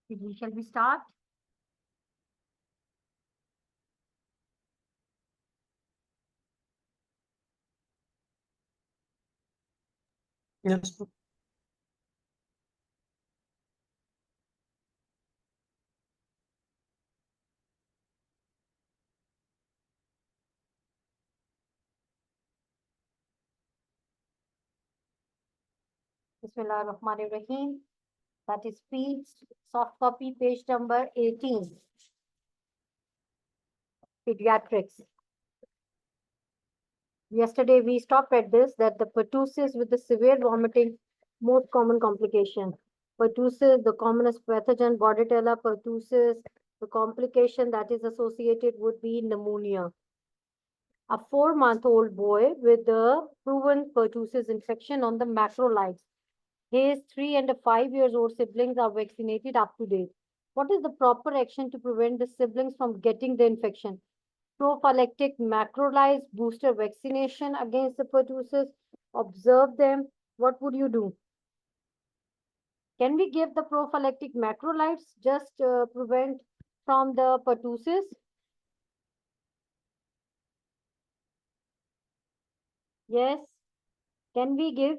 Shall we start? Yes. Bismillahirrahmanirrahim. That is speech, soft copy, page number 18. Pediatrics. Yesterday we stopped at this, that the pertussis with the severe vomiting, most common complication. Pertussis, the commonest pathogen, Bordetella pertussis, the complication that is associated would be pneumonia. A 4-month-old boy with the proven pertussis infection on the macrolides. His 3 and 5 years old siblings are vaccinated up to date. What is the proper action to prevent the siblings from getting the infection? Prophylactic macrolide booster vaccination against the pertussis. Observe them. What would you do? Can we give the prophylactic macrolides just prevent from the pertussis? Yes. Can we give?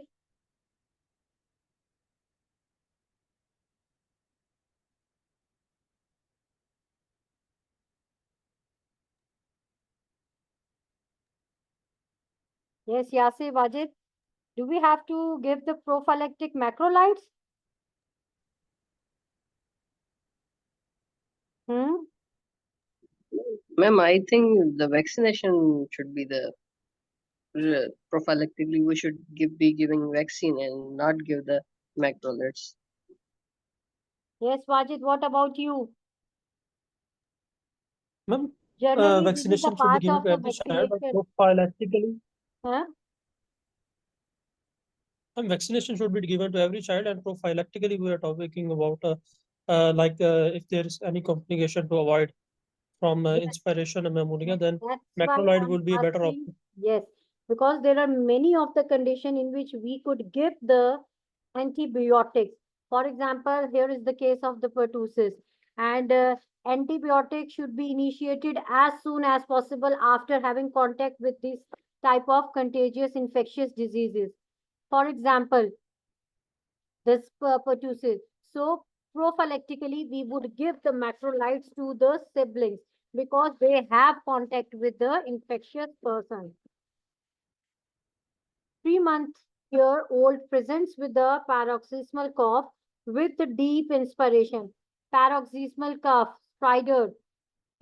Yes, Yasir Wajid. Do we have to give the prophylactic macrolides? Ma'am, I think the vaccination should be the prophylactically. We should be giving vaccine and not give the macrolides. Yes, Wajid, what about you? Ma'am, Generally, this is a vaccination should be part given of to the every child vaccination. prophylactically. Huh? And vaccination should be given to every child, and prophylactically we are talking about if there is any complication to avoid from Yes, inspiration and pneumonia, then that's why macrolide I'm will be a better asking. option. Yes, because there are many of the condition in which we could give the antibiotics. For example, here is the case of the pertussis, and antibiotics should be initiated as soon as possible after having contact with this type of contagious infectious diseases. For example, this pertussis. So prophylactically, we would give the macrolides to the siblings because they have contact with the infectious person. 3-month-year-old presents with a paroxysmal cough with the deep inspiration. Paroxysmal cough, stridor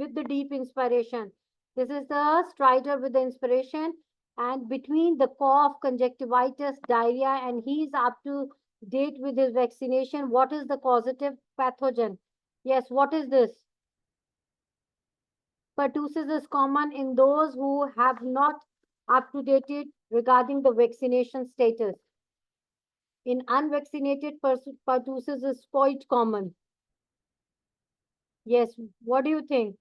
with the deep inspiration. This is the stridor with the inspiration, and between the cough, conjunctivitis, diarrhea, and he is up to date with his vaccination. What is the causative pathogen? Yes, what is this? Pertussis is common in those who have not up to date regarding the vaccination status. In unvaccinated, pertussis is quite common. Yes, what do you think?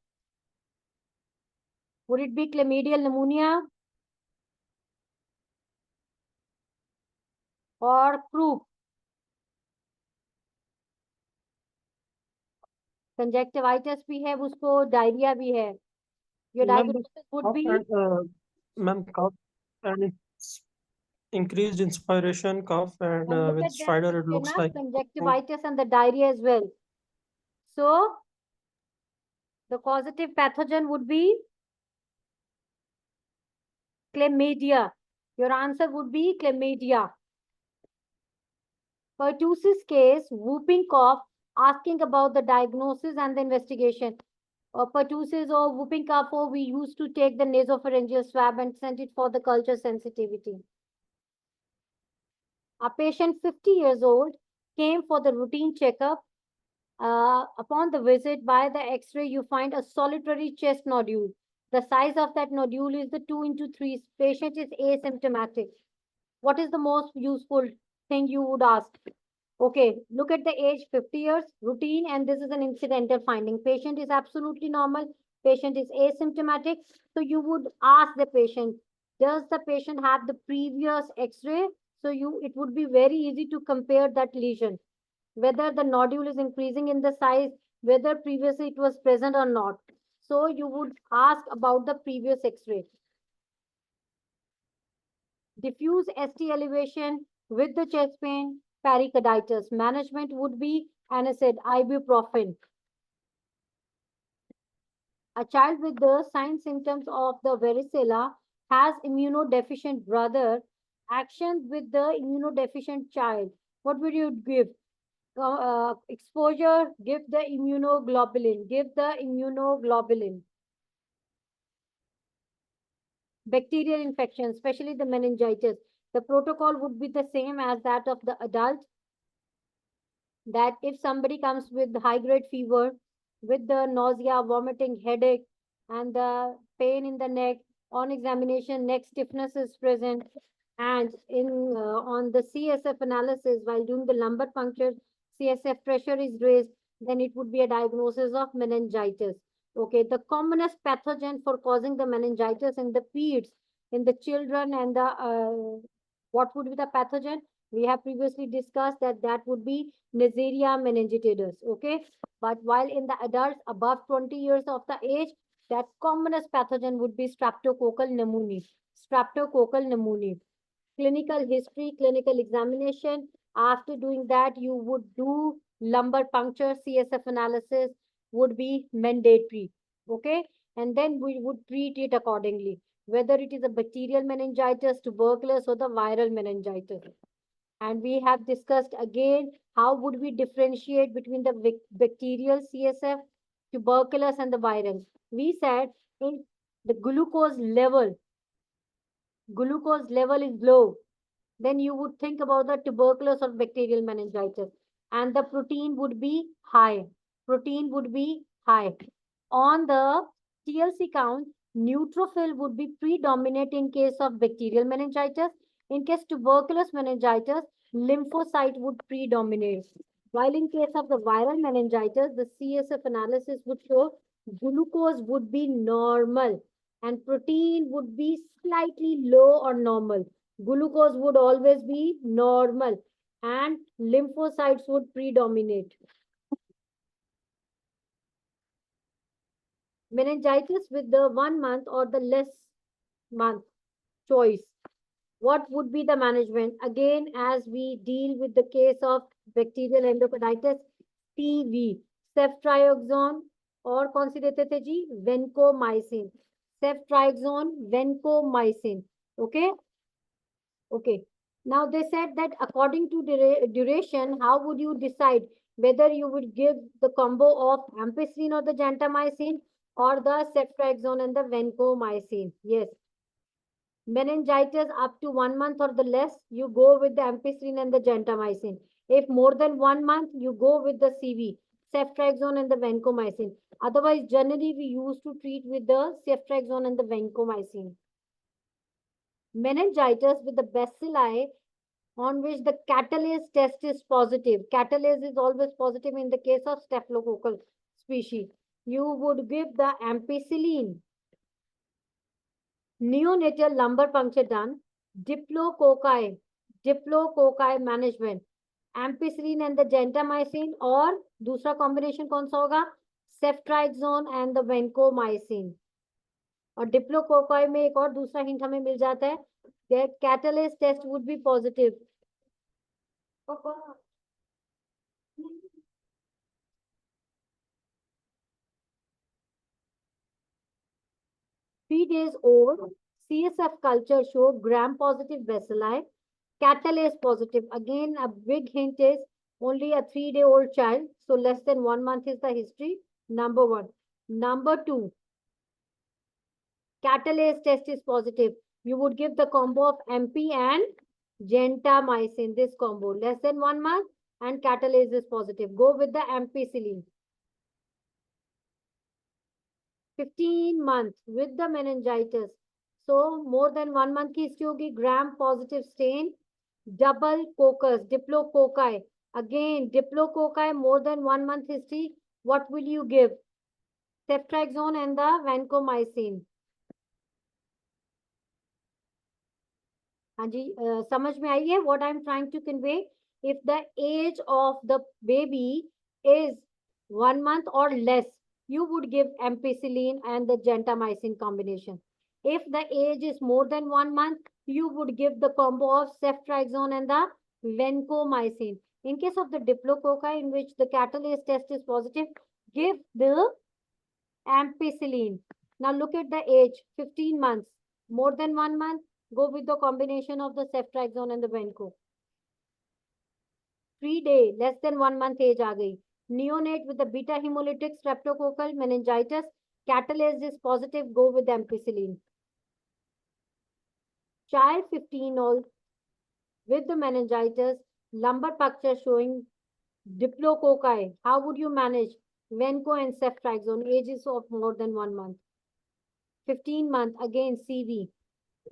Would it be chlamydial pneumonia or croup? Conjunctivitis भी है उसको diarrhoea भी है your Ma'am, diagnosis would cough be and ma'am, cough and it's increased inspiration, cough, and and look with at that stridor, it picture looks na like. conjunctivitis and the diarrhea as well. So the causative pathogen would be chlamydia. Your answer would be chlamydia. Pertussis case, whooping cough, asking about the diagnosis and the investigation. Pertussis or whooping cough, we used to take the nasopharyngeal swab and send it for the culture sensitivity. A patient 50 years old came for the routine checkup. Upon the visit, by the x-ray, you find a solitary chest nodule. The size of that nodule is the 2 into 3. Patient is asymptomatic. What is the most useful thing you would ask? Okay, look at the age, 50 years, routine, and this is an incidental finding. Patient is absolutely normal. Patient is asymptomatic. So you would ask the patient, does the patient have the previous x-ray? So it would be very easy to compare that lesion. whether the nodule is increasing in the size, whether previously it was present or not. So you would ask about the previous X-ray. Diffuse ST elevation with the chest pain, pericarditis. Management would be NSAID, ibuprofen. A child with the signs symptoms of the varicella has immunodeficient brother. Action with the immunodeficient child. What would you give? Exposure, give the immunoglobulin. Give the immunoglobulin. Bacterial infection, especially the meningitis. The protocol would be the same as that of the adult. That if somebody comes with high-grade fever, with the nausea, vomiting, headache, and the pain in the neck, on examination, neck stiffness is present, and in on the CSF analysis, while doing the lumbar puncture, CSF pressure is raised, then it would be a diagnosis of meningitis. Okay, the commonest pathogen for causing the meningitis in the peds, in the children, and the what would be the pathogen? We have previously discussed that that would be Neisseria meningitidis, okay? But while in the adults above 20 years of the age, that commonest pathogen would be streptococcal pneumoniae. Streptococcal pneumoniae. Clinical history, clinical examination. After doing that, you would do lumbar puncture, CSF analysis would be mandatory, okay? And then we would treat it accordingly, whether it is a bacterial meningitis, tuberculosis, or the viral meningitis. And we have discussed again how would we differentiate between the bacterial CSF, tuberculosis, and the viral. We said in the glucose level is low, then you would think about the tuberculosis or bacterial meningitis, and the protein would be high. Protein would be high. On the TLC count, neutrophil would be predominant in case of bacterial meningitis. In case tuberculous meningitis, lymphocyte would predominate. While in case of the viral meningitis, the CSF analysis would show glucose would be normal and protein would be slightly low or normal. Glucose would always be normal and lymphocytes would predominate. Meningitis with the 1 month or the less month choice. What would be the management? Again, as we deal with the case of bacterial endocarditis, PV, ceftriaxone और कौन सी देते थे जी? Vancomycin. Ceftriaxone, vancomycin. Okay? Okay. Now they said that according to duration, how would you decide whether you would give the combo of ampicillin or the gentamicin or the ceftriaxone and the vancomycin? Yes. Meningitis up to 1 month or the less, you go with the ampicillin and the gentamicin. If more than 1 month, you go with the CV, ceftriaxone and the vancomycin. Otherwise, generally we used to treat with the ceftriaxone and the vancomycin. Meningitis with the bacilli on which the catalase test is positive. Catalase is always positive in the case of staphylococcal species. You would give the ampicillin. Neonatal lumbar puncture done. Diplococci management. Ampicillin and the gentamicin और दूसरा combination कौन सा होगा? Ceftriaxone and the vancomycin. और diplococci में एक और दूसरा हिंट हमें मिल जाता है that catalase test would be positive. 3 days old, CSF culture showed gram-positive bacilli, catalase positive. Again, a big hint is only a 3-day-old child, so less than 1 month is the history. Number 1. Number 2, catalase test is positive. You would give the combo of MP and gentamicin, this combo. Less than 1 month and catalase is positive. Go with the ampicillin. 15 months with the meningitis. So more than 1 month की history होगी. Gram positive stain, double coccus, diplococci. Again, diplococci more than 1 month history. What will you give? Ceftriaxone and the vancomycin. हाँ जी, समझ में आई है what I am trying to convey? If the age of the baby is 1 month or less, you would give ampicillin and the gentamicin combination. If the age is more than 1 month, you would give the combo of ceftriaxone and the vancomycin. In case of the diplococci, in which the catalase test is positive, give the ampicillin. Now look at the age, 15 months. More than 1 month, go with the combination of the ceftriaxone and the vanco. 3-day, less than 1 month age aa gayi. Neonate with the beta hemolytic streptococcal meningitis, catalase is positive, go with ampicillin. Child 15 old with the meningitis, lumbar puncture showing diplococci. How would you manage vanco and ceftriaxone? Ages of more than 1 month. 15 month, again CV.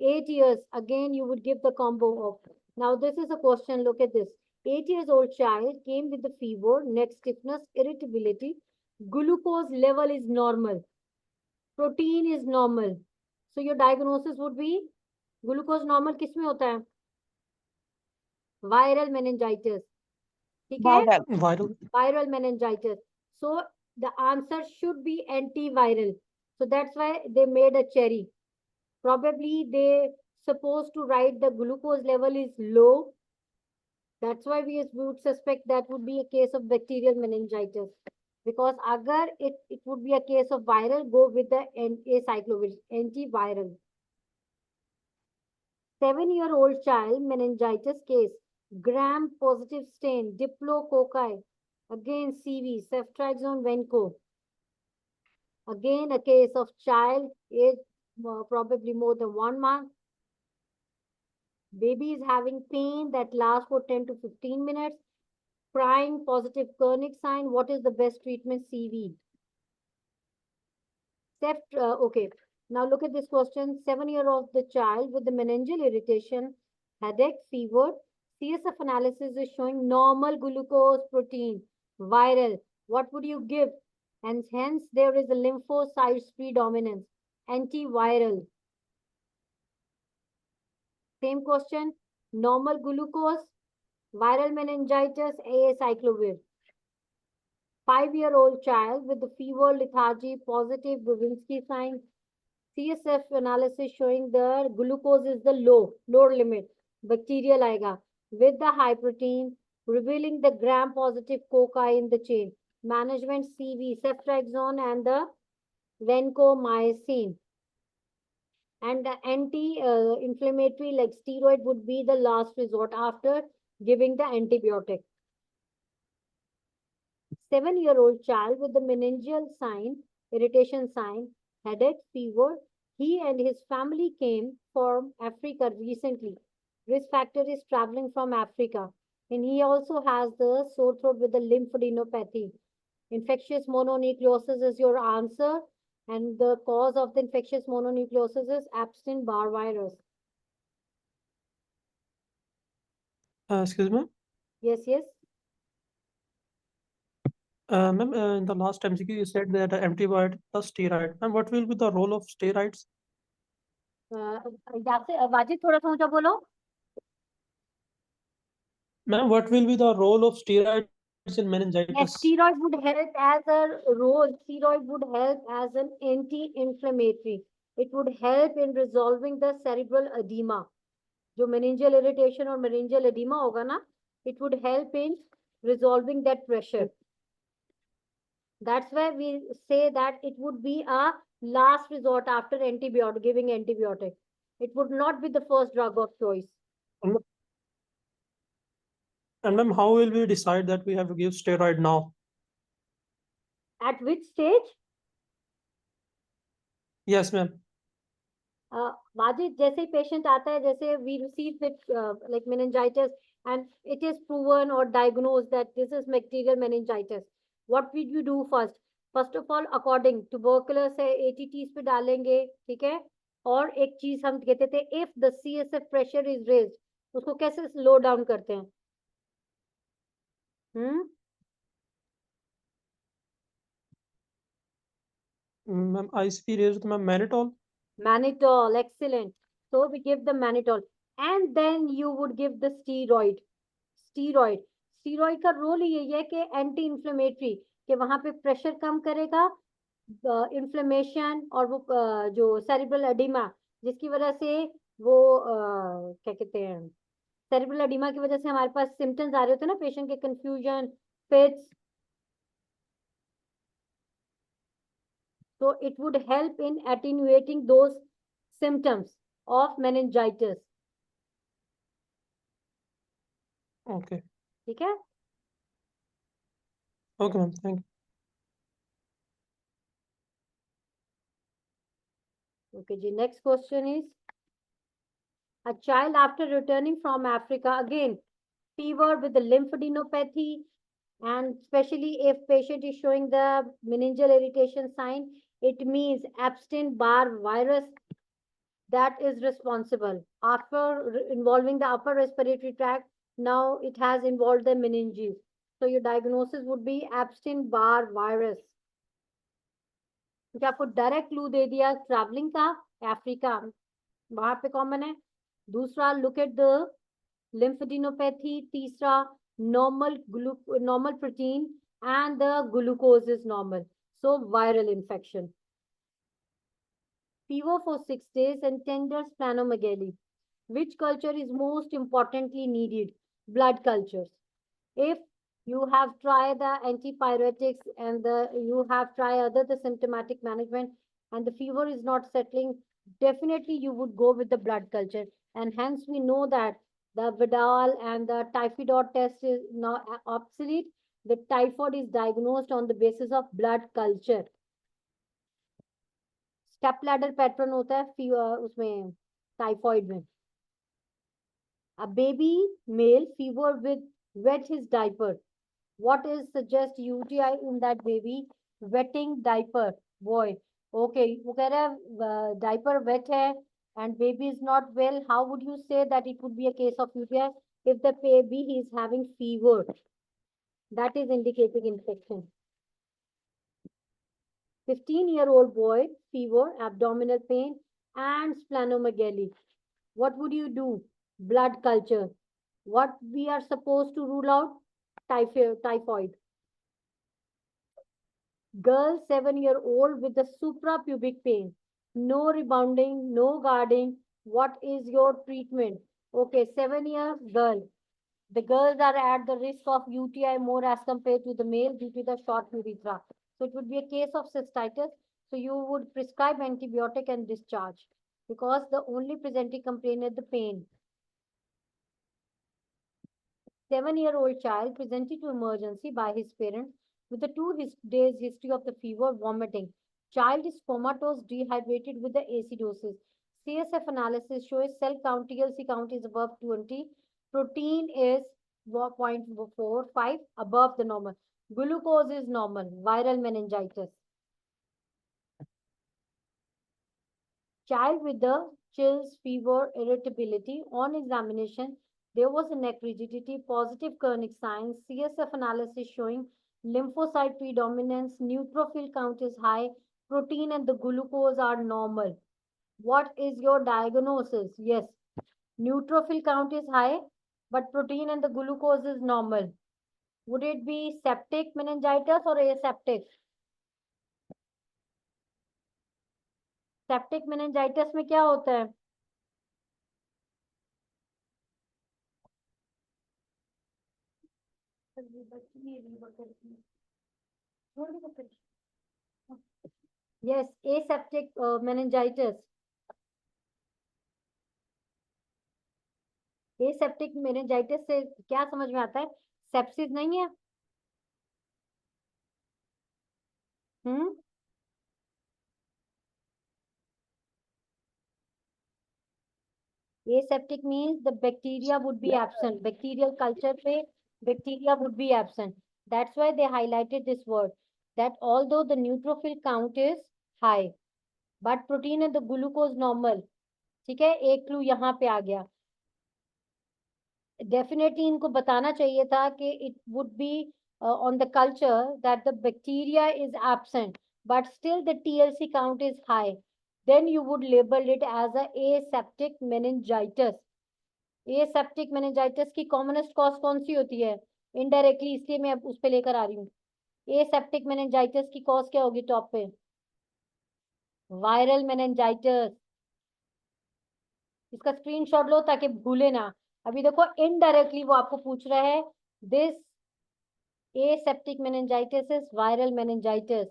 8 years, again you would give the combo of. Now this is a question, look at this. 8 years old child came with the fever, neck stiffness, irritability. Glucose level is normal. Protein is normal. So your diagnosis would be glucose normal किसमें होता है? Viral meningitis. ठीक है? Viral. Viral meningitis. So the answer should be antiviral. So that's why they made a cherry. Probably they supposed to write the glucose level is low. That's why we would suspect that would be a case of bacterial meningitis. Because agar it would be a case of viral, go with the acyclovir, antiviral. 7-year-old child meningitis case, gram positive stain, diplococci, again CV, ceftriaxone vanco. Again a case of child age probably more than 1 month. Baby is having pain that lasts for 10 to 15 minutes. Crying, positive Kernig sign. What is the best treatment? CV. Okay. Now look at this question. 7-year-old the child with the meningeal irritation, headache, fever. CSF analysis is showing normal glucose protein, viral. What would you give? And hence there is a lymphocytes predominance, antiviral. Same question. Normal glucose, viral meningitis, acyclovir. 5-year-old child with the fever, lethargy, positive Babinski sign. CSF analysis showing the glucose is the lower limit. Bacterial aega with the high protein, revealing the gram positive cocci in the chain. Management CV, ceftriaxone and the vancomycin. And the anti-inflammatory like steroid would be the last resort after giving the antibiotic. 7-year-old child with the meningeal sign, irritation sign, headache, fever. He and his family came from Africa recently. Risk factor is traveling from Africa. And he also has the sore throat with the lymphadenopathy. Infectious mononucleosis is your answer. And the cause of the infectious mononucleosis is Epstein-Barr virus. Excuse me. Yes, yes. Ma'am, in the last MCQ, you said that antibiotic plus steroid. Ma'am, what will be the role of steroids? Wajid थोड़ा सा ऊंचा बोलो. Ma'am, what will be the role of steroids in meningitis? Yes, steroid would help as a role. Steroid would help as an anti-inflammatory. It would help in resolving the cerebral edema. जो meningeal irritation or meningeal edema होगा ना, it would help in resolving that pressure. That's why we say that it would be a last resort after antibiotic, giving antibiotic. It would not be the first drug of choice. And ma'am, how will we decide that we have to give steroid now? At which stage? Yes, ma'am. Majid, जैसे ही patient आता है, जैसे we receive it like meningitis and it is proven or diagnosed that this is bacterial meningitis. What will you do first? First of all, according tuberculosis है ATTs पे डालेंगे, ठीक है? और एक चीज हम कहते थे, if the CSF pressure is raised, उसको कैसे slow down करते हैं? Ma'am, ICP raised, ma'am, mannitol. Mannitol, excellent. So we give the mannitol and then you would give the steroid. Steroid, steroid का रोल यही है कि एंटी इंफ्लेमेटरी, कि वहां पे प्रेशर कम करेगा इन्फ्लेमेशन, और वो जो सेरिब्रल एडिमा जिसकी वजह से वो क्या कहते हैं, सेरिब्रल एडिमा की वजह से हमारे पास सिम्टम्स आ रहे होते हैं ना पेशेंट के, confusion, fits, so it would help in attenuating those symptoms of meningitis. Okay. ठीक है? Okay, ma'am. Thank you. Okay, ji, next question is, a child after returning from Africa, again, fever with the lymphadenopathy, and especially if patient is showing the meningeal irritation sign, it means Epstein-Barr virus that is responsible. After involving the upper respiratory tract, now it has involved the meninges. So your diagnosis would be Epstein-Barr virus. क्योंकि आपको direct clue दे दिया travelling का, Africa वहां पे common है. दूसरा, look at the lymphadenopathy. तीसरा, normal protein and the glucose is normal, so viral infection. Fever for 6 days and tender splenomegaly. Which culture is most importantly needed? Blood cultures. If you have tried the antipyretics and you have tried other the symptomatic management and the fever is not settling, definitely you would go with the blood culture. And hence we know that the Vidal and the typhoid test is now obsolete. The typhoid is diagnosed on the basis of blood culture. Step ladder pattern होता है उसमें typhoid में. A baby male fever with wet his diaper. What is suggest UTI in that baby? Wetting diaper boy. Okay, वो कह रहा है diaper wet है and baby is not well. How would you say that it would be a case of UTI? If the baby is having fever, that is indicating infection. 15-year-old boy, fever, abdominal pain, and splenomegaly. What would you do? Blood culture. What we are supposed to rule out? Typhoid. Girl, 7-year-old with the suprapubic pain. No rebounding, no guarding. What is your treatment? Okay, 7-year girl. The girls are at the risk of UTI more as compared to the male due to the short urethra. So it would be a case of cystitis. So you would prescribe antibiotic and discharge because the only presenting complaint is the pain. 7-year-old child presented to emergency by his parents with a 2 days history of the fever, vomiting. Child is comatose, dehydrated with the acidosis. CSF analysis shows cell count, TLC count is above 20. Protein is 0.45 above the normal. Glucose is normal. Viral meningitis. Child with the chills, fever, irritability. On examination, there was a neck rigidity, positive Kernig signs, CSF analysis showing lymphocyte predominance, neutrophil count is high, protein and the glucose are normal. What is your diagnosis? Yes, neutrophil count is high, but protein and the glucose is normal. Would it be septic meningitis or aseptic? Septic meningitis में क्या होता है? Yes, aseptic meningitis. Aseptic meningitis से क्या समझ में आता है? सेप्सिस नहीं है. Aseptic means the bacteria would be absent. Bacterial culture pe bacteria would be absent. That's why they highlighted this word, that although the neutrophil count is high, but protein and the glucose normal. ठीक है, एक clue यहाँ पे आ गया. Definitely इनको बताना चाहिए था कि it would be on the culture that the bacteria is absent, but still the TLC count is high. Then you would label it as a aseptic meningitis. Aseptic meningitis की commonest cause कौन सी होती है? Indirectly, इसलिए मैं अब उस पे लेकर आ रही हूँ। एसेप्टिक मेनिंजाइटिस की कॉज क्या होगी टॉप पे? Viral meningitis. इसका स्क्रीनशॉट लो ताकि भूले ना। अभी देखो इनडायरेक्टली वो आपको पूछ रहा है, this aseptic meningitis is viral meningitis,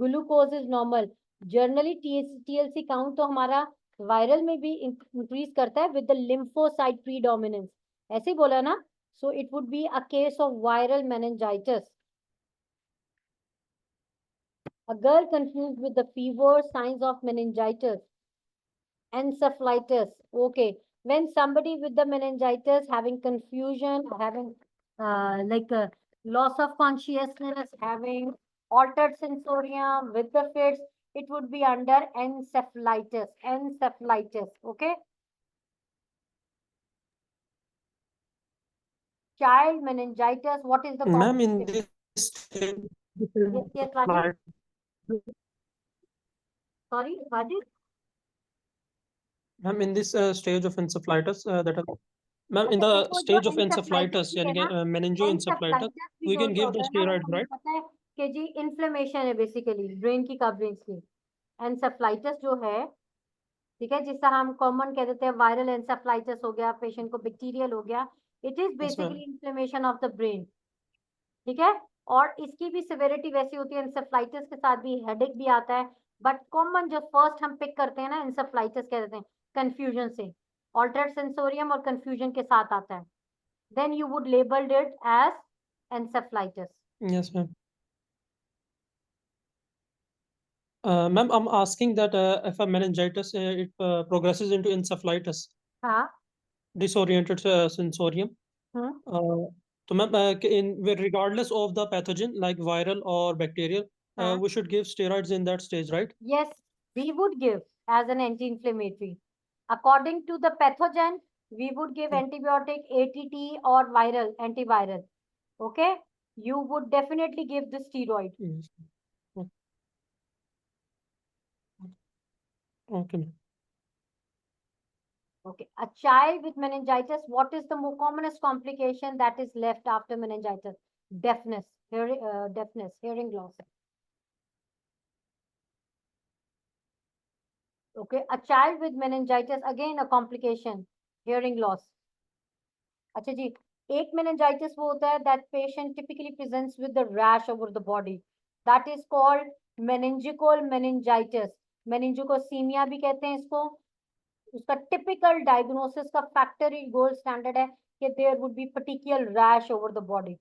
glucose is normal. Generally TLC count तो हमारा वायरल में भी इंक्रीज करता है with the lymphocyte predominance, ऐसे ही बोला ना? So it would be a case of viral meningitis. A girl confused with the fever, signs of meningitis, encephalitis. Okay, when somebody with the meningitis having confusion, having loss of consciousness, having altered sensorium with the fits, it would be under encephalitis. Encephalitis. Okay. Child meningitis. What is the Ma'am, in complication? this stage, Yes, Rajiv. Sorry, Rajiv. ma'am, in this stage of encephalitis, ma'am, in अच्छा, the देखो जो stage of encephalitis encephalitis, भी है यानी कि ना, meningoencephalitis, encephalitis भी we जो can जो give होता the है ना, वो steroids, हमें right? पता है कि जी इन्फ्लेमेशन है बेसिकली ब्रेन की कवरिंग की। एंसेफ्लाइटिस जो है, ठीक है, जिससे हम कॉमन कह देते हैं वायरल एंसेफ्लाइटिस हो गया, पेशेंट को बैक्टीरियल हो गया, it is Yes, basically ma'am. Inflammation of the brain. ठीक है, और इसकी भी सिविरिटी वैसी होती है, एंसेफ्लाइटिस के साथ भी हेडेक भी आता है, बट कॉमन जो फर्स्ट हम पिक करते हैं ना, एंसेफ्लाइटिस कह देते हैं, कंफ्यूजन से, ऑल्टर्ड सेंसोरियम और कंफ्यूजन के साथ आता है, then you would labeled it as encephalitis. Yes, ma'am. Ma'am, I'm asking that if a meningitis it progresses into encephalitis, हाँ. disoriented sensorium, हम्म. तो ma'am regardless of the pathogen like viral or bacterial, हाँ. we should give steroids in that stage, right? Yes, we would give as an anti-inflammatory. According to the pathogen, we would give antibiotic, ATT or viral, antiviral. Okay? You would definitely give the steroid. Yes. Okay, ma'am. Okay. A child with meningitis, what is the more commonest complication that is left after meningitis? Deafness, hearing loss. Okay, a child with meningitis, again a complication, hearing loss. अच्छा जी, एक meningitis वो होता है that patient typically presents with the rash over the body. That is called meningococcal meningitis. Meningococcemia भी कहते हैं इसको. उसका typical diagnosis का factor gold standard है कि there would be petechial rash over the body,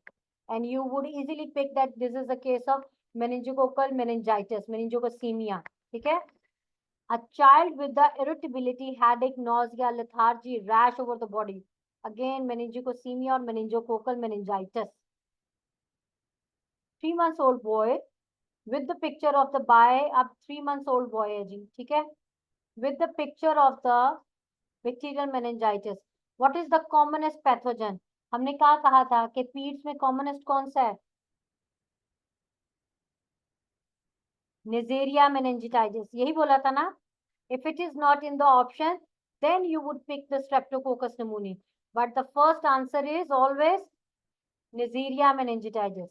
and you would easily pick that this is a case of meningococcal meningitis, meningococcemia. ठीक है? A child with the irritability, headache, nausea, lethargy, rash over the body. Again, meningococcemia or meningococcal meningitis. 3 months old boy with the picture of the by अब 3 months old boy है जी, ठीक है? With the picture of the bacterial meningitis. What is the commonest pathogen? हमने क्या कहा था कि पीड्स में commonest कौन सा है? Neisseria meningitis. यही बोला था ना? If it is not in the option, then you would pick the Streptococcus pneumoniae. But the first answer is always Neisseria meningitis.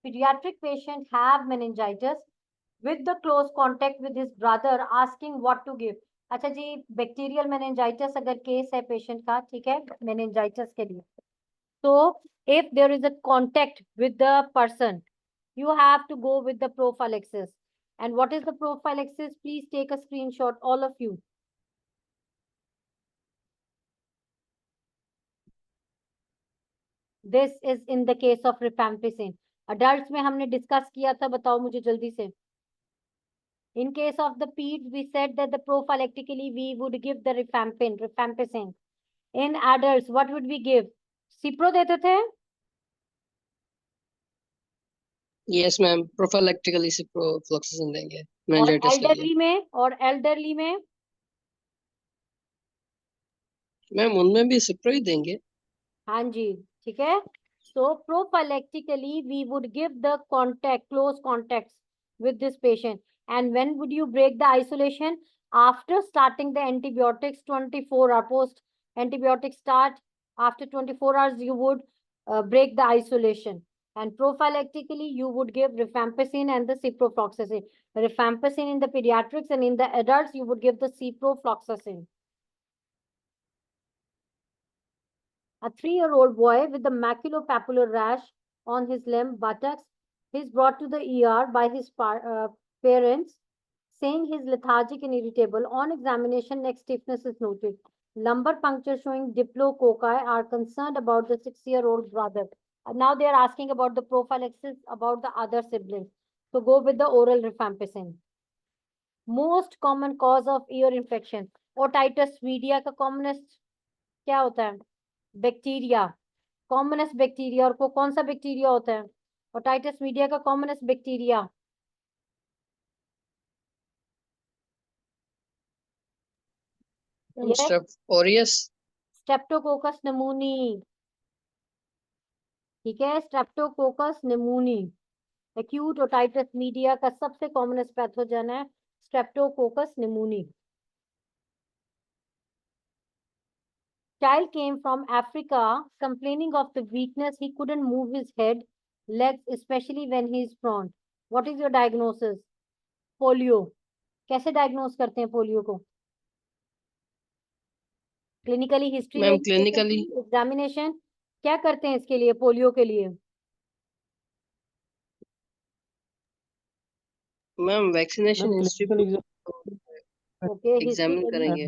Pediatric patient have meningitis with the close contact with his brother, asking what to give. अच्छा जी, bacterial meningitis अगर case है patient का, ठीक है, meningitis के लिए, तो if there is a contact with the person, you have to go with the prophylaxis. And what is the prophylaxis? Please take a screenshot, all of you. This is in the case of rifampicin. Adults में हमने discuss किया था, बताओ मुझे जल्दी से. In case of the peds, we said that the prophylactically we would give the rifampicin. In adults, what would we give? Cipro देते थे? Yes, ma'am. Prophylactically ciprofloxacin देंगे और meningitis के लिए. elderly में, और elderly में? मैम उनमें भी cipro ही देंगे. हाँ जी, ठीक है. So prophylactically we would give the close contacts with this patient. And when would you break the isolation? After starting the antibiotics 24 hours post antibiotic start, after 24 hours, you would break the isolation. And prophylactically, you would give rifampicin and the ciprofloxacin. Rifampicin in the pediatrics, and in the adults, you would give the ciprofloxacin. A 3-year-old boy with the maculopapular rash on his limb, buttocks, is brought to the ER by his parents, saying he's lethargic and irritable. On examination, neck stiffness is noted. Lumbar puncture showing diplococci are concerned about the 6-year-old brother. Now they are asking about the prophylaxis about the other siblings. So go with the oral rifampicin. Most common cause of ear infection. Otitis media का commonest क्या होता है? Bacteria, commonest bacteria. और को कौन सा bacteria होता है? ओटाइटिस मीडिया का commonest bacteria Staph aureus. Streptococcus pneumoniae. ठीक है, Streptococcus pneumoniae. Acute otitis media का सबसे कॉमनेस्ट पैथोजन है Streptococcus pneumoniae. Child came from Africa complaining of the weakness. He couldn't move his head, legs, especially when he is prone. What is your diagnosis? Polio. कैसे diagnose करते हैं polio को? Clinically history ma'am clinically examination क्या करते हैं इसके लिए, polio के लिए? Ma'am vaccination history okay, examine करेंगे।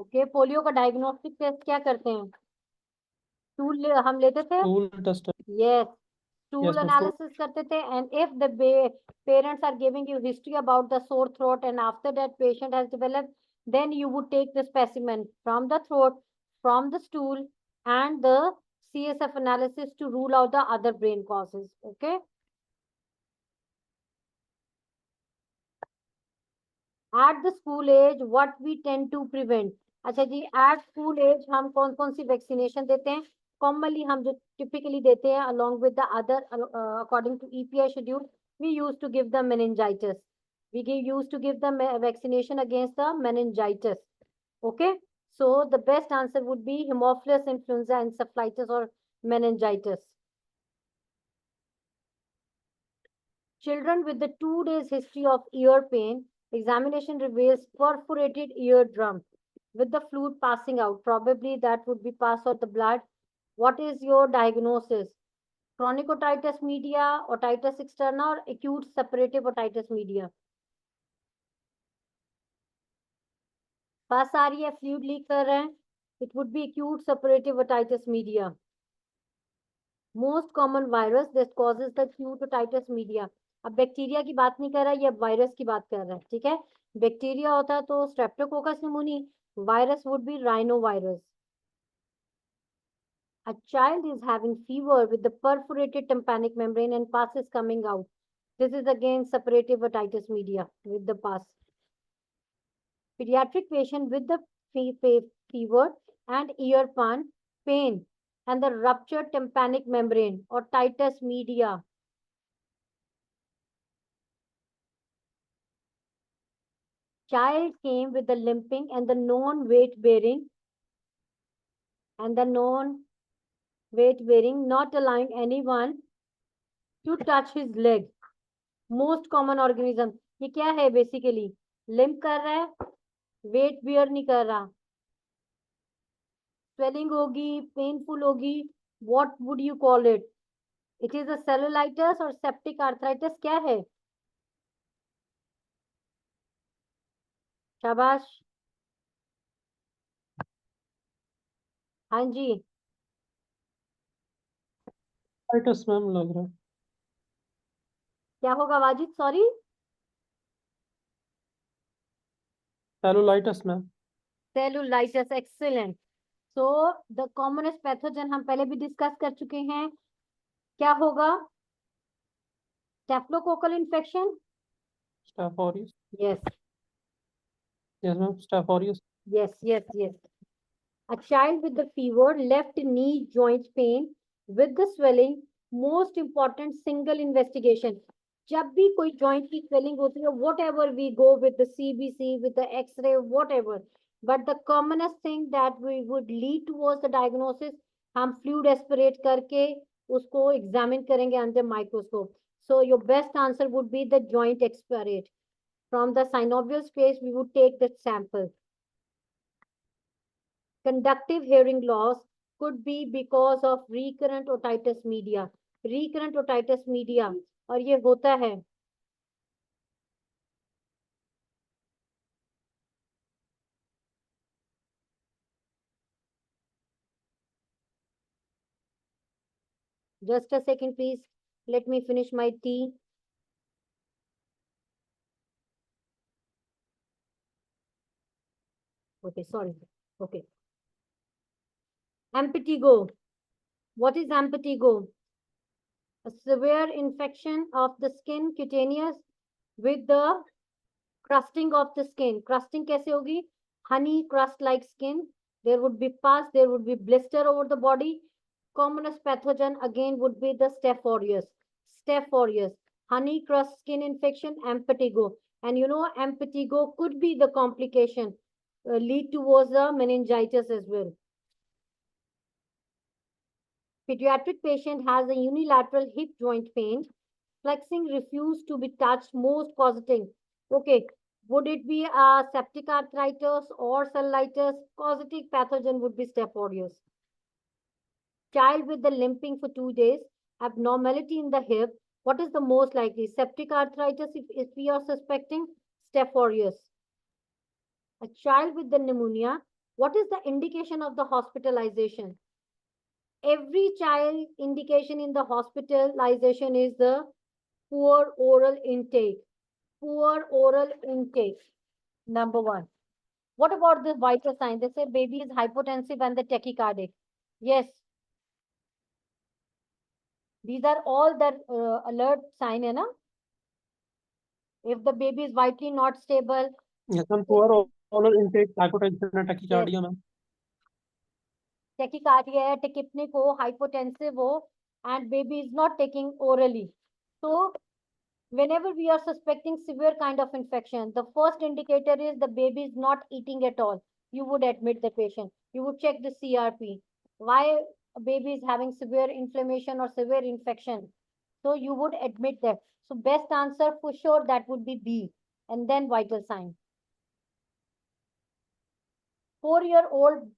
ओके, पोलियो का डायग्नोस्टिक टेस्ट क्या करते हैं? टूल हम लेते थे, Stool test. Yes, stool Yes, ma'am. analysis करते थे. And if the parents are giving you history about the sore throat and after that patient has developed, then you would take the specimen from the throat, from the stool and the CSF analysis to rule out the other brain causes. Okay. At the school age, what we tend to prevent? अच्छा जी, at school age हम कौन कौन सी vaccination देते हैं? Commonly हम जो typically देते हैं along with the other according to EPI schedule, we used to give the meningitis. We used to give the vaccination against the meningitis. Okay, so the best answer would be Haemophilus influenza, encephalitis or meningitis. Children with the 2 days history of ear pain, examination reveals perforated eardrum with the fluid passing out. Probably that would be pass out the blood. What is your diagnosis? Chronic otitis media, otitis externa or acute suppurative otitis media? पास आ रही है, fluid leak कर रहे हैं, it would be acute suppurative otitis media. Most common virus that causes the acute otitis media. अब bacteria की बात नहीं कर रहा है, ये वायरस की बात कर रहा है, ठीक है? बैक्टीरिया होता है तो Streptococcus pneumoniae, virus would be rhinovirus. A child is having fever with the perforated tympanic membrane and pus is coming out. This is again suppurative otitis media with the pus. Pediatric patient with the fever and ear pain and the ruptured tympanic membrane or otitis media. Child came with the limping and the known weight bearing not allowing anyone to touch his leg. Most common organism. ये क्या है basically? Limp कर रहा है, weight bear नहीं कर रहा, swelling होगी, painful होगी. What would you call it? It is a cellulitis or septic arthritis. क्या है? शाबाश, हाँ जी, Cellulitis मैम लग रहा है। क्या होगा Wajid? Sorry, Cellulitis ma'am. cellulitis. Excellent. So the commonest pathogen हम पहले भी डिस्कस कर चुके हैं, क्या होगा? Staphylococcal infection. Staph aureus। Yes, Yes ma'am, Staph aureus। yes. A child with the fever, left knee joint pain with the swelling. Most important single investigation. जब भी कोई joint की swelling होती है, whatever we go with the CBC, with the X-ray, whatever, but the commonest thing that we would lead towards the diagnosis, हम fluid aspirate करके उसको examine करेंगे under microscope. So your best answer would be the joint aspirate. From the synovial space, we would take that sample. Conductive hearing loss could be because of recurrent otitis media. Recurrent otitis media, और ये होता है just a second please, let me finish my tea. Okay, sorry. Okay. Impetigo. What is impetigo? A severe infection of the skin, cutaneous, with the crusting of the skin. Crusting कैसे होगी? Honey crust like skin. There would be pus, there would be blister over the body. Commonest pathogen again would be the Staph aureus. Staph aureus. Honey crust skin infection, impetigo. And you know, impetigo could be the complication, lead towards a meningitis as well. Pediatric patient has a unilateral hip joint pain. Flexing refuse to be touched, most causative. Okay, would it be a septic arthritis or cellulitis? Causative pathogen would be Staph aureus. Child with the limping for 2 days, abnormality in the hip. What is the most likely? Septic arthritis if we are suspecting Staph aureus. A child with the pneumonia. What is the indication of the hospitalization? Every child indication in the hospitalization is the poor oral intake. Poor oral intake. Number one. What about the vital sign? They say baby is hypotensive and the tachycardic. Yes. These are all the alert sign, है ना? If the baby is vitally not stable. Yes, and poor oral intake, hypotension and tachycardia, ma'am. Tachycardia है, tachypneic हो, hypotensive हो, and baby is not taking orally. So whenever we are suspecting severe kind of infection, the first indicator is the baby is not eating at all. You would admit the patient. You would check the CRP. Why a baby is having severe inflammation or severe infection? So you would admit that. So best answer for sure that would be B, and then vital sign. 4-year-old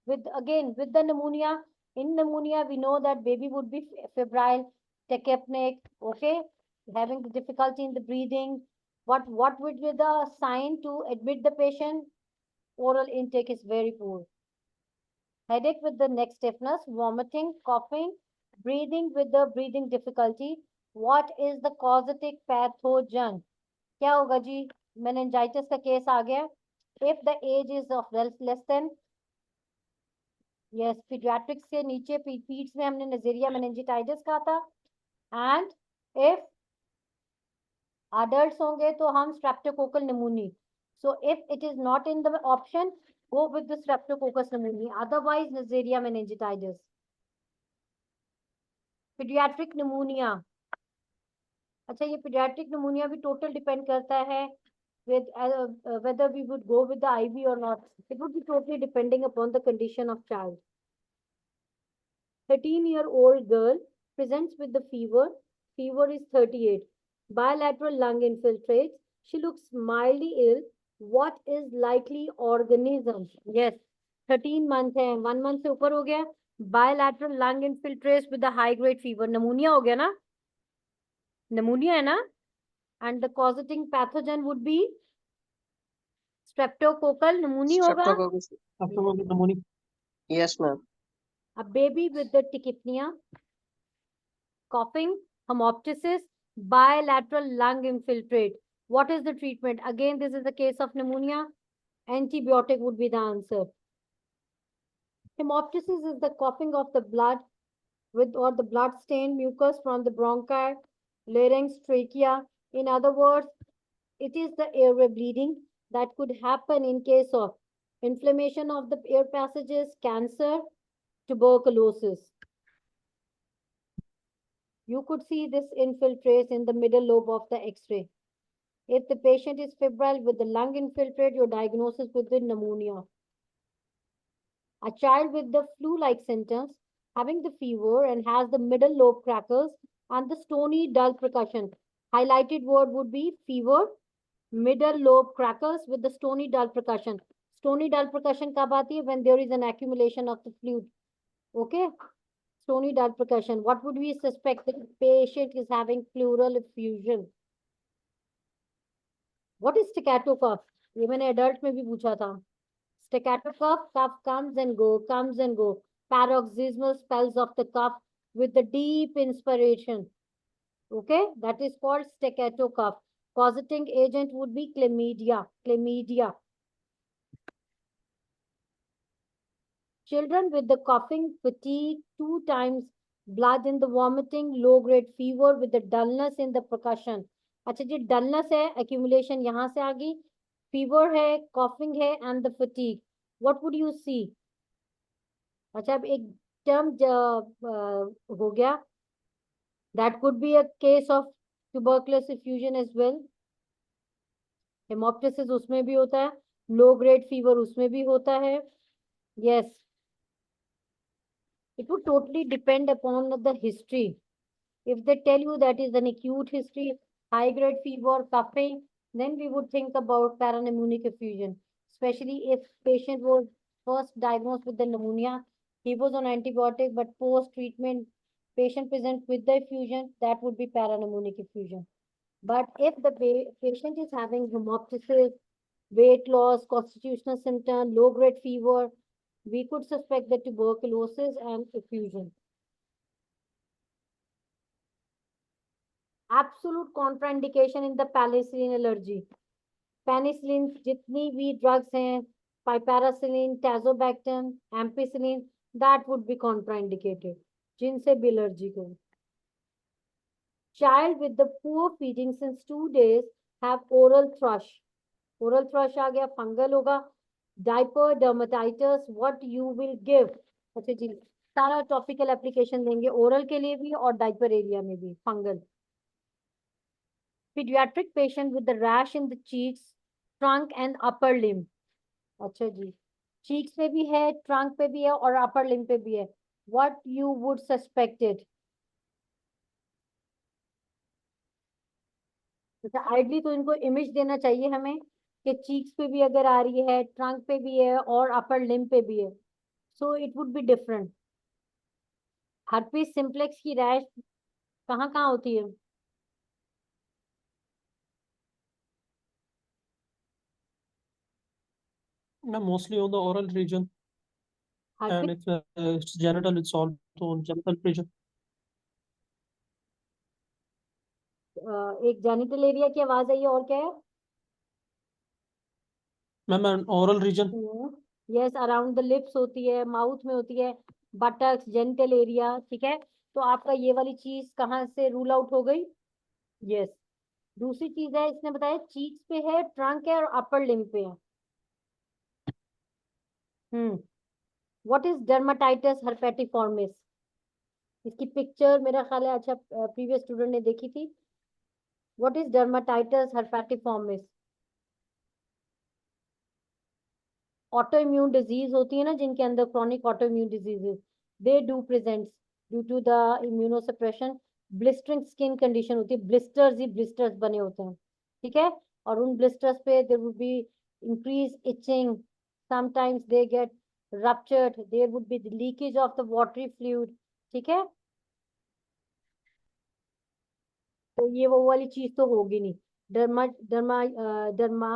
with the pneumonia. In pneumonia, we know that baby would be febrile, tachypneic, okay, having the difficulty in the breathing. What would be the sign to admit the patient? Oral intake is very poor. Headache with the neck stiffness, vomiting, coughing, breathing with the breathing difficulty. What is the causative pathogen? क्या होगा जी? Meningitis का case आ गया. If the age is of less than, yes, pediatrics के नीचे peds में हमने Neisseria meningitis कहा था. And if adults होंगे तो हम streptococcal pneumonia. So if it is not in the option, go with the streptococcus pneumonia. Otherwise, Neisseria meningitis. Pediatric pneumonia. अच्छा, ये pediatric pneumonia भी total depend करता है with whether we would go with the IV or not. It would be totally depending upon the condition of child. 13-year-old girl presents with the fever. Fever is 38. Bilateral lung infiltrates. She looks mildly ill. What is likely organism? Yes, 13 months है. 1 month से ऊपर हो गया. Bilateral lung infiltrates with the high grade fever. Pneumonia हो गया ना? Pneumonia है ना? And the causating pathogen would be streptococcal pneumonia होगा. Streptococcus pneumonia. Yes, ma'am. A baby with the tachypnea, coughing, hemoptysis, bilateral lung infiltrate. What is the treatment? Again, this is the case of pneumonia. Antibiotic would be the answer. Hemoptysis is the coughing of the blood with or the blood stained mucus from the bronchi, larynx, trachea. In other words, it is the airway bleeding that could happen in case of inflammation of the air passages, cancer, tuberculosis. You could see this infiltrates in the middle lobe of the X-ray. If the patient is febrile with the lung infiltrate, your diagnosis would be pneumonia. A child with the flu-like symptoms, having the fever and has the middle lobe crackles and the stony dull percussion. Highlighted word would be fever, middle lobe crackles with the stony dull percussion. Stony dull percussion kab aati hai? When there is an accumulation of the fluid. Okay? Stony dull percussion. What would we suspect? The patient is having pleural effusion. What is staccato cough? ये मैंने adult में भी पूछा था. Staccato cough comes and go. Paroxysmal spells of the cough with the deep inspiration. Okay, that is called staccato cough. Causating agent would be chlamydia. Children with the coughing, fatigue, 2 times blood in the vomiting, low grade fever with the dullness in the percussion. अच्छा जी, dullness है, accumulation यहाँ से आ गई, fever है, coughing है, and the fatigue. What would you see? अच्छा अब एक term हो गया. That could be a case of tuberculosis effusion as well. Hemoptysis उसमें भी होता है, low grade fever उसमें भी होता है. Yes. It would totally depend upon the history. If they tell you that is an acute history, high grade fever, coughing, then we would think about parapneumonic effusion. Especially if patient was first diagnosed with the pneumonia, he was on antibiotic, but post treatment patient presents with the effusion, that would be parapneumonic effusion. But if the patient is having hemoptysis, weight loss, constitutional symptom, low grade fever, we could suspect the tuberculosis and effusion. Absolute contraindication in the penicillin allergy. Penicillin jitni bhi drugs hain, piperacillin, tazobactam, ampicillin, that would be contraindicated. जिनसे भी allergy हो. Child with the poor feeding since 2 days have oral thrush. Oral thrush आ गया, fungal होगा. Diaper, dermatitis, what you will give? अच्छा जी, सारा topical application देंगे oral के लिए भी और diaper area में भी, fungal. Pediatric patient with the rash in the cheeks, trunk and upper limb. अच्छा जी, cheeks पे भी है, trunk पे भी है और upper limb पे भी है. What you would suspect it? अच्छा, आइडली तो इनको इमेज देना चाहिए हमें कि चीक्स पे भी अगर आ रही है, ट्रंक पे भी है और अपर लिम्ब पे भी है, so it would be different. Herpes simplex की रैश कहाँ कहाँ होती है? No, mostly on the oral region, and herpes if it's genital, it's also on genital region. एक जेनिटल एरिया की आवाज आई है और क्या है? Ma'am oral region. Yes, around the lips होती है, माउथ में होती है, बटक्स, जेनिटल एरिया. ठीक है, तो आपका ये वाली चीज कहाँ से रूल आउट हो गई? यस. दूसरी चीज है, इसने बताया चीक्स पे है, ट्रंक है और अपर लिम्ब पे है. What is dermatitis herpetiformis? इसकी पिक्चर मेरा ख्याल है अच्छा प्रीवियस स्टूडेंट ने देखी थी. What is dermatitis herpetiformis? Autoimmune disease होती है ना, जिनके अंदर chronic autoimmune diseases, they do presents due to the immunosuppression. Blistering skin condition होती है, ब्लिस्टर्स ही ब्लिस्टर्स बने होते हैं. ठीक है, और उन ब्लिस्टर्स पे there would be increase itching, sometimes they get ruptured, there would be the leakage of the watery fluid. ठीक है, तो ये वो वाली चीज तो होगी नहीं. डर्मा